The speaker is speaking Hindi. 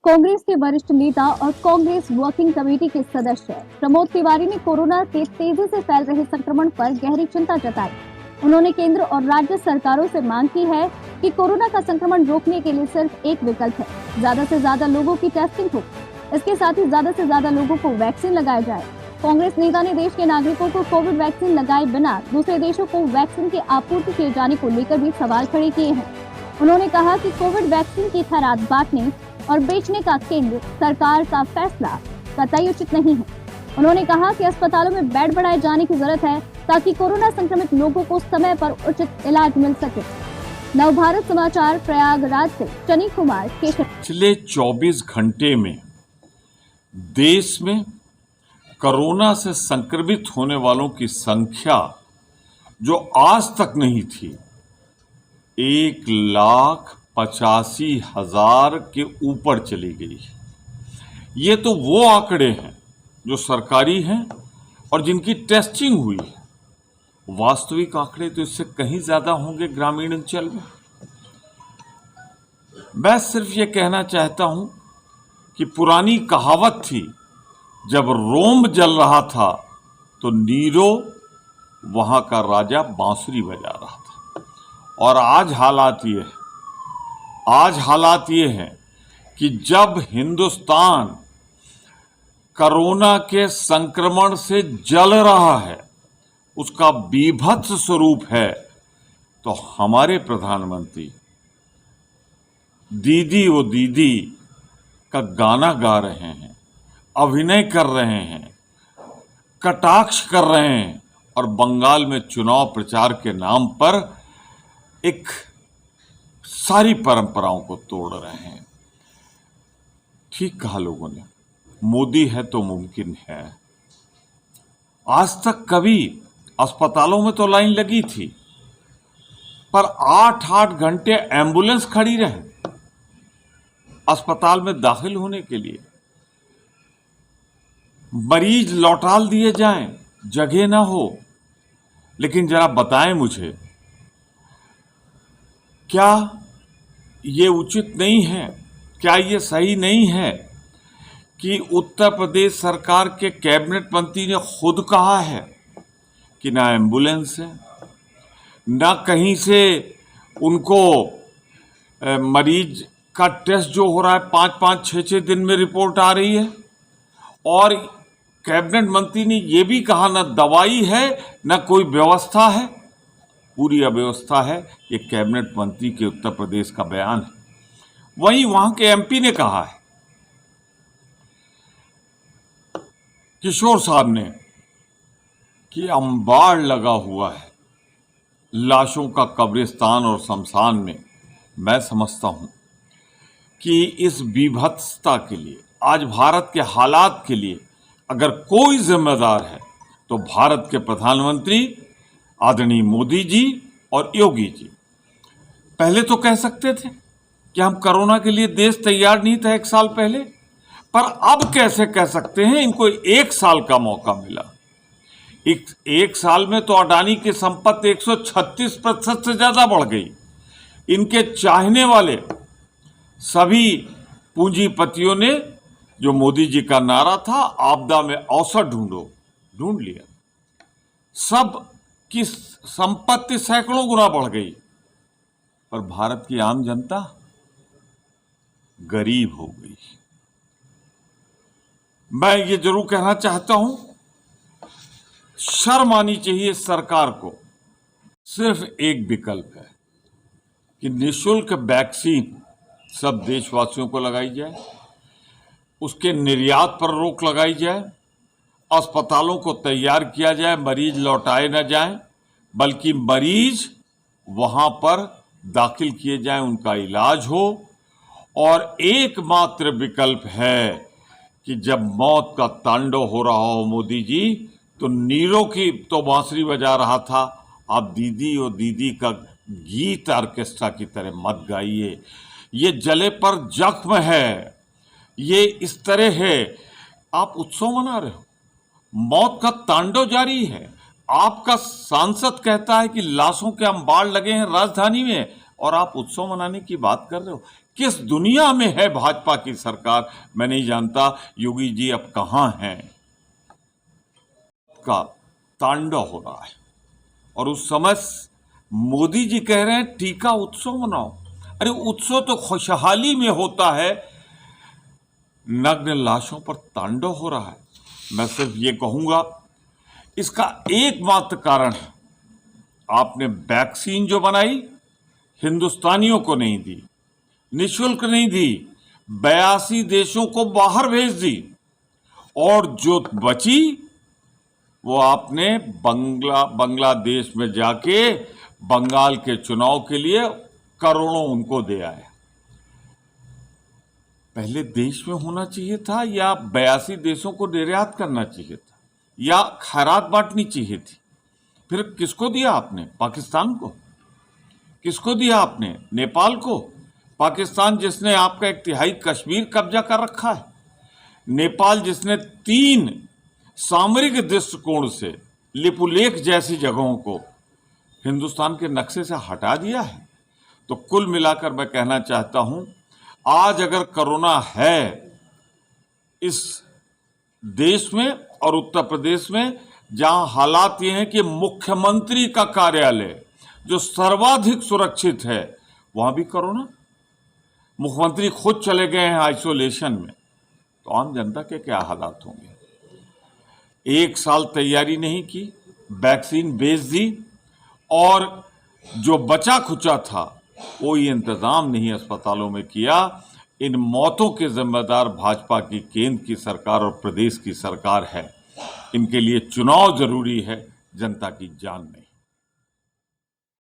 कांग्रेस के वरिष्ठ नेता और कांग्रेस वर्किंग कमेटी के सदस्य प्रमोद तिवारी ने कोरोना के तेजी से फैल रहे संक्रमण पर गहरी चिंता जताई। उन्होंने केंद्र और राज्य सरकारों से मांग की है कि कोरोना का संक्रमण रोकने के लिए सिर्फ एक विकल्प है, ज्यादा से ज्यादा लोगों की टेस्टिंग हो। इसके साथ ही ज्यादा से ज्यादा लोगों को वैक्सीन लगाया जाए। कांग्रेस नेता ने देश के नागरिकों को कोविड वैक्सीन लगाए बिना दूसरे देशों को वैक्सीन की आपूर्ति किए जाने को लेकर भी सवाल खड़े किए हैं। उन्होंने कहा कि कोविड वैक्सीन की खैरात बांटने और बेचने का केंद्र सरकार का फैसला कतई उचित नहीं है। उन्होंने कहा कि अस्पतालों में बेड बढ़ाए जाने की जरूरत है ताकि कोरोना संक्रमित लोगों को समय पर उचित इलाज मिल सके। नवभारत समाचार प्रयागराज से चनी कुमार केशव। पिछले 24 घंटे में देश में कोरोना से संक्रमित होने वालों की संख्या जो आज तक नहीं थी 1,85,000 के ऊपर चली गई। ये तो वो आंकड़े हैं जो सरकारी हैं और जिनकी टेस्टिंग हुई है। वास्तविक आंकड़े तो इससे कहीं ज्यादा होंगे ग्रामीण अंचल में। मैं सिर्फ ये कहना चाहता हूं कि पुरानी कहावत थी, जब रोम जल रहा था तो नीरो वहां का राजा बांसुरी बजा रहा था। और आज हालात ये हैं कि जब हिंदुस्तान कोरोना के संक्रमण से जल रहा है, उसका बीभत्स स्वरूप है, तो हमारे प्रधानमंत्री दीदी वो दीदी का गाना गा रहे हैं, अभिनय कर रहे हैं, कटाक्ष कर रहे हैं और बंगाल में चुनाव प्रचार के नाम पर एक सारी परंपराओं को तोड़ रहे हैं। ठीक कहा लोगों ने, मोदी है तो मुमकिन है। आज तक कभी अस्पतालों में तो लाइन लगी थी, पर 8-8 घंटे एम्बुलेंस खड़ी रहे अस्पताल में दाखिल होने के लिए। मरीज लौटा दिए जाएं, जगह ना हो। लेकिन जरा बताएं मुझे, क्या ये उचित नहीं है, क्या ये सही नहीं है कि उत्तर प्रदेश सरकार के कैबिनेट मंत्री ने खुद कहा है कि ना एम्बुलेंस है, ना कहीं से उनको मरीज का टेस्ट जो हो रहा है 5-5, 6-6 दिन में रिपोर्ट आ रही है। और कैबिनेट मंत्री ने यह भी कहा ना दवाई है ना कोई व्यवस्था है, पूरी अव्यवस्था है। ये कैबिनेट मंत्री के उत्तर प्रदेश का बयान है। वहीं वहां के एमपी ने कहा है, किशोर साहब ने, कि अंबाड़ लगा हुआ है लाशों का कब्रिस्तान और शमशान में। मैं समझता हूं कि इस बीभत्सता के लिए, आज भारत के हालात के लिए अगर कोई जिम्मेदार है तो भारत के प्रधानमंत्री आदरणीय मोदी जी और योगी जी। पहले तो कह सकते थे कि हम कोरोना के लिए देश तैयार नहीं था 1 साल पहले, पर अब कैसे कह सकते हैं? इनको 1 साल का मौका मिला। एक साल में तो अडानी की संपत्ति 136% से ज्यादा बढ़ गई। इनके चाहने वाले सभी पूंजीपतियों ने जो मोदी जी का नारा था, आपदा में अवसर ढूंढो, ढूंढ लिया। सब की संपत्ति सैकड़ों गुना बढ़ गई, पर भारत की आम जनता गरीब हो गई। मैं ये जरूर कहना चाहता हूं, शर्म आनी चाहिए सरकार को। सिर्फ एक विकल्प है कि निःशुल्क वैक्सीन सब देशवासियों को लगाई जाए, उसके निर्यात पर रोक लगाई जाए, अस्पतालों को तैयार किया जाए, मरीज लौटाए न जाएं, बल्कि मरीज वहां पर दाखिल किए जाएं, उनका इलाज हो। और एकमात्र विकल्प है कि जब मौत का तांडव हो रहा हो मोदी जी, तो नीरो की तो बांसुरी बजा रहा था, आप दीदी और दीदी का गीत ऑर्केस्ट्रा की तरह मत गाइए। ये जले पर जख्म है, ये इस तरह है। आप उत्सव मना रहे हो, मौत का तांडव जारी है। आपका सांसद कहता है कि लाशों के अंबार लगे हैं राजधानी में, और आप उत्सव मनाने की बात कर रहे हो। किस दुनिया में है भाजपा की सरकार, मैं नहीं जानता। योगी जी अब कहां हैं? का तांडव हो रहा है और उस समय मोदी जी कह रहे हैं टीका उत्सव मनाओ। अरे उत्सव तो खुशहाली में होता है, नग्न लाशों पर तांडव हो रहा है। मैं सिर्फ ये कहूंगा, इसका एकमात्र कारण है आपने वैक्सीन जो बनाई हिंदुस्तानियों को नहीं दी, निःशुल्क नहीं दी, 82 देशों को बाहर भेज दी, और जो बची वो आपने बांग्लादेश में जाके बंगाल के चुनाव के लिए करोड़ों उनको दे आए। पहले देश में होना चाहिए था या 82 देशों को निर्यात करना चाहिए था या खैरात बांटनी चाहिए थी? फिर किसको दिया आपने? पाकिस्तान को? किसको दिया आपने? नेपाल को? पाकिस्तान जिसने आपका 1/3 कश्मीर कब्जा कर रखा है, नेपाल जिसने 3 सामरिक दृष्टिकोण से लिपुलेख जैसी जगहों को हिंदुस्तान के नक्शे से हटा दिया है। तो कुल मिलाकर मैं कहना चाहता हूं, आज अगर कोरोना है इस देश में और उत्तर प्रदेश में, जहां हालात ये हैं कि मुख्यमंत्री का कार्यालय जो सर्वाधिक सुरक्षित है, वहां भी कोरोना, मुख्यमंत्री खुद चले गए हैं आइसोलेशन में, तो आम जनता के क्या हालात होंगे? 1 साल तैयारी नहीं की, वैक्सीन बेच दी, और जो बचा खुचा था कोई इंतजाम नहीं अस्पतालों में किया। इन मौतों के जिम्मेदार भाजपा की केंद्र की सरकार और प्रदेश की सरकार है। इनके लिए चुनाव जरूरी है, जनता की जान नहीं।